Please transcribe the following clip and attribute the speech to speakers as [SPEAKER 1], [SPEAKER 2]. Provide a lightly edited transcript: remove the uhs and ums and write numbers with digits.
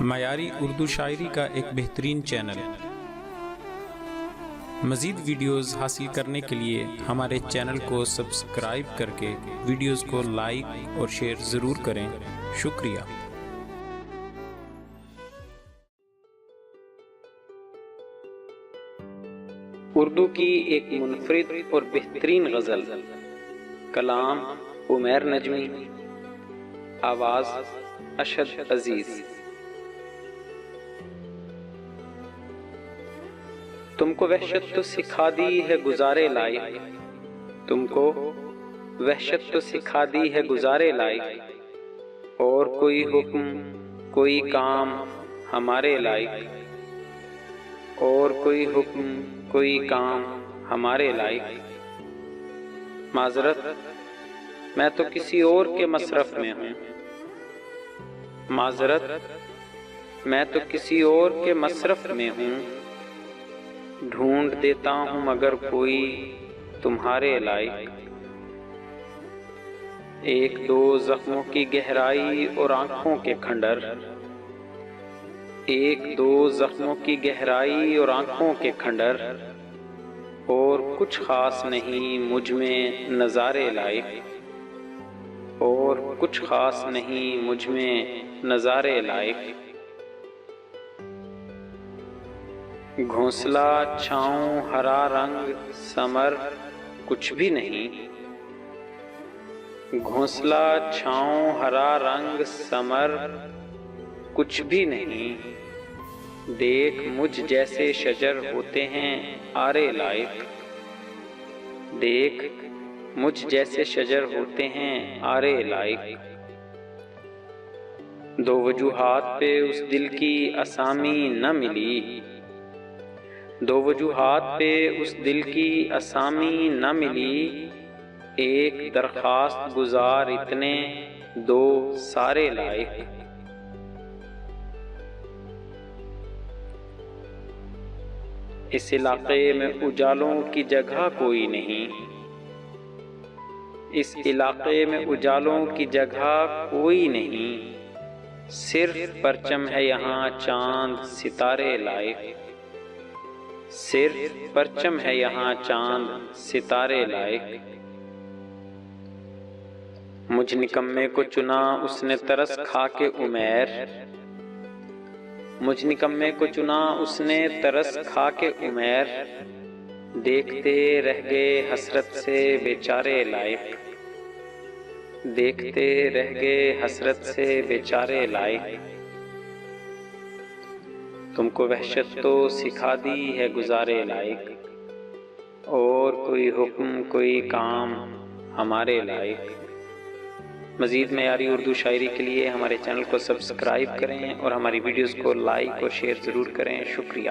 [SPEAKER 1] معیاری اردو شاعری کا ایک بہترین چینل۔ مزید ویڈیوز حاصل کرنے کے لیے ہمارے چینل کو سبسکرائب کر کے ویڈیوز کو لائک اور شیئر ضرور کریں۔ شکریہ۔
[SPEAKER 2] اردو کی ایک منفرد اور بہترین غزل، کلام عمیر نجمی، آواز اشد عزیز۔ تم کو وحشت تو سکھا دی ہے گزارے لائق، تم کو وحشت تو سکھا دی ہے گزارے لائق، اور کوئی حکم کوئی کام ہمارے لائق، اور کوئی حکم کوئی کام ہمارے لائق۔ معذرت، میں تو کسی اور کے مصرف میں ہوں، معذرت، میں تو کسی اور کے مصرف میں ہوں، ڈھونڈ دیتا ہوں مگر کوئی تمہارے لائق۔ ایک دو زخموں کی گہرائی اور آنکھوں کے کھنڈر، ایک دو زخموں کی گہرائی اور آنکھوں کے کھنڈر، اور کچھ خاص نہیں مجھ میں نظارے لائق، اور کچھ خاص نہیں مجھ میں نظارے لائق۔ گھونسلہ چھاؤں ہرا رنگ ثمر کچھ بھی نہیں، گھونسلہ چھاؤں ہرا رنگ ثمر کچھ بھی نہیں، دیکھ مجھ جیسے شجر ہوتے ہیں آرے لائق، دیکھ مجھ جیسے شجر ہوتے ہیں آرے لائق۔ دو وجوہات پہ اس دل کی اسامی نہ ملی، دو وجوہات پہ اس دل کی اسامی نہ ملی، ایک درخواست گزار اتنے دو سارے لائق۔ اس علاقے میں اجالوں کی جگہ کوئی نہیں، اس علاقے میں اجالوں کی جگہ کوئی نہیں، صرف پرچم ہے یہاں چاند ستارے لائق، صرف پرچم ہے یہاں چاند ستارے لائق۔ مجھ نکمے کو چنا اس نے ترس کھا کے عمیر، مجھ نکمے کو چنا اس نے ترس کھا کے عمیر، دیکھتے رہ گئے حسرت سے بیچارے لائق، دیکھتے رہ گئے حسرت سے بیچارے لائق۔ تم کو وحشت تو سکھا دی ہے گزارے لائق، اور کوئی حکم کوئی کام ہمارے لائق۔ مزید معیاری اردو شاعری کے لیے ہمارے چینل کو سبسکرائب کریں اور ہماری ویڈیوز کو لائک اور شیئر ضرور کریں۔ شکریہ۔